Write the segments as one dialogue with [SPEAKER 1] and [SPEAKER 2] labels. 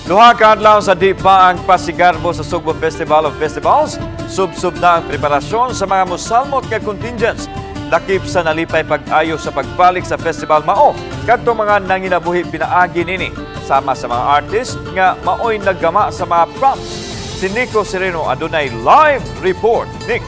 [SPEAKER 1] Duha ka adlaw sa di pa ang Pasigarbo sa Sugbo Festival of Festivals. Sub-sub na ang preparasyon sa mga musalmot nga contingents. Lakip sa nalipay pag-ayo sa pagbalik sa festival mao. Kadto mga nanginabuhi pinaagi nini sama sa mga artist nga maoy naggama sa mga props. Si Nico Sereno adunay live report. Nick.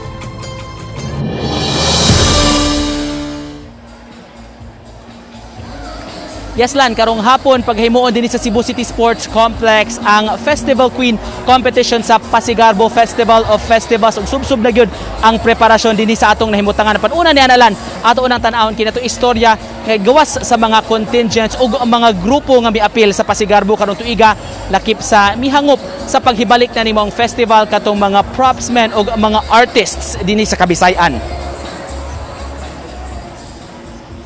[SPEAKER 2] Yaslan, karong hapon paghimuon din sa Cebu City Sports Complex ang Festival Queen competition sa Pasigarbo Festival of Festivals. Ug sub-sub na gyud ang preparasyon dinhi sa atong nahimutangan. Panuna ni analan ato unang tan-awon kinato istorya nga gawas sa mga contingents ug mga grupo nga miapil sa Pasigarbo karong tuiga lakip sa mihangop sa paghibalik na nimong festival katong mga propsmen ug mga artists dinhi sa Kabisayan.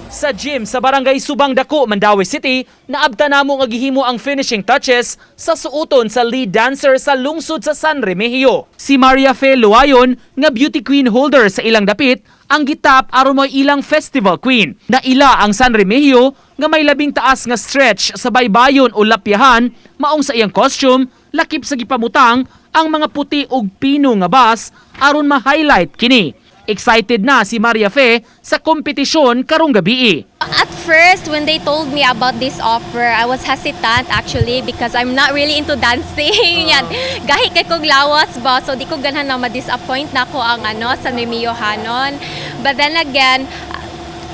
[SPEAKER 2] Sa gym sa Barangay Subang Dako, Mandaue City, naabta namo nga gihimo ang finishing touches sa suoton sa lead dancer sa lungsod sa San Remigio. Si Maria Fe Luayon, nga beauty queen holder sa ilang dapit, ang gitap aron mo ilang festival queen. Naila ang San Remigio nga may labing taas nga stretch sa baybayon o lapyahan, maong sa iyang costume, lakip sa gipamutang ang mga puti ug pino nga bus aron ma-highlight kini. Excited na si Maria Fe sa kompetisyon karong gabi.
[SPEAKER 3] At first, when they told me about this offer, I was hesitant actually because I'm not really into dancing. Yan, gahi kay kog lawas ba, so di ko ganahan na ma-disappoint na ko ang sa Mimiyohanon. But then again,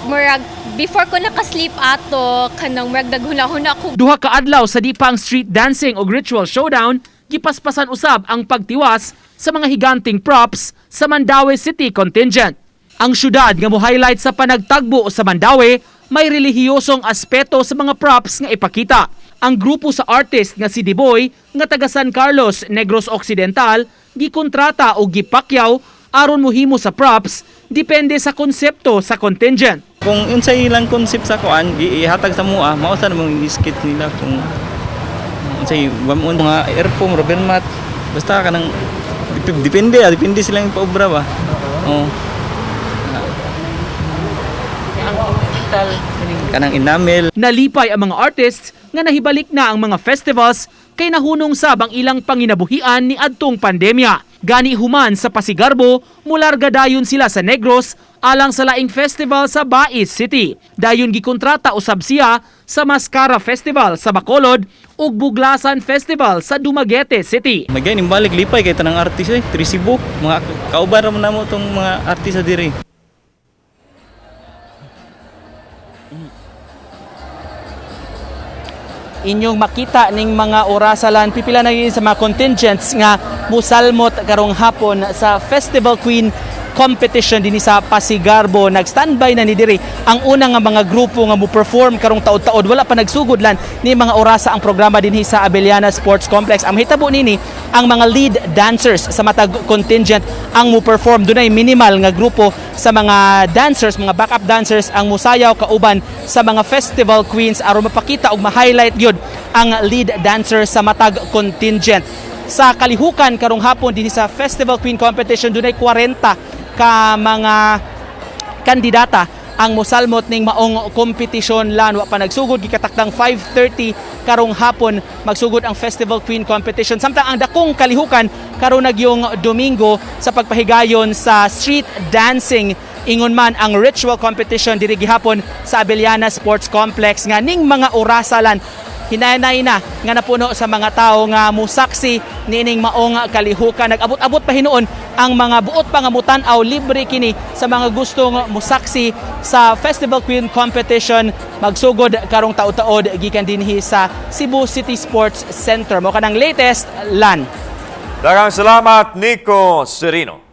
[SPEAKER 3] murag before ko nakasleep ato, kanang murag naghuna-huna ko.
[SPEAKER 2] Duha ka adlaw sa di pang street dancing o ritual showdown, gipaspasan usab ang pagtiwas sa mga higanting props sa Mandaue City contingent. Ang syudad nga mo-highlight sa panagtagbo sa Mandaue, may relihiyosong aspeto sa mga props nga ipakita. Ang grupo sa artist nga si Diboy nga taga San Carlos, Negros Occidental, gikontrata o gipakyaw aron mohimo sa props depende sa konsepto sa contingent.
[SPEAKER 4] Kung unsay ilang concept sa kuan, ihatag sa mua, mao sa namang skit nila kung unsay mga earphone, rubber mat, basta kanang depende silang paobra ba. Oh. Kanang enamel.
[SPEAKER 2] Nalipay ang mga artists nga nahibalik na ang mga festivals kay nahunong sab ang ilang panginabuhian ni adtong pandemya. Gani human sa Pasigarbo, mularga dayon sila sa Negros alang sa laing festival sa Bais City. Dayon gikontrata usab siya sa Mascara Festival sa Bacolod ug Buglasan Festival sa Dumaguete City.
[SPEAKER 4] Magay nimbalik lipay kay tanang artist Trisibo, mga kauban ra man namo tong mga artista diri.
[SPEAKER 2] Inyong makita ning mga orasalan pipila na yun sa mga contingents nga musalmot karong hapon sa Festival Queen competition dinhi sa Pasigarbo. Nag-standby na ni diri ang unang nga mga grupo nga mo-perform karong taod-taod. Wala pa nagsugod lan ni mga orasa ang programa dinhi sa Abellana Sports Complex. Ang hitabo nini ang mga lead dancers sa matag contingent ang mo-perform. Dunay minimal nga grupo sa mga dancers, mga backup dancers ang musayaw kauban sa mga festival queens aron mapakita og ma-highlight gyud ang lead dancer sa matag contingent. Sa kalihukan karong hapon dinhi sa Festival Queen competition dunay 40 ka mga kandidata ang mosalmot ning maong kompetisyon lan. Wa pa nagsugod, gikatakdang 5:30 karong hapon magsugod ang Festival Queen competition. Samtang ang dakong kalihukan karon nagyong Domingo sa pagpahigayon sa street dancing, ingon man ang ritual competition diri gihapon sa Abellana Sports Complex nga ning mga orasalan hinay-nay na nga napuno sa mga tao nga musaksi nining maong kalihukan. Nag-abot-abot pa hinuon ang mga buot pa nga mutan-aw, libre kini sa mga gustong musaksi sa Festival Queen competition magsugod karong taud-taod gikan dinhi sa Cebu City Sports Center. Mo kanang latest lan.
[SPEAKER 1] Daghang salamat Nico Sereno.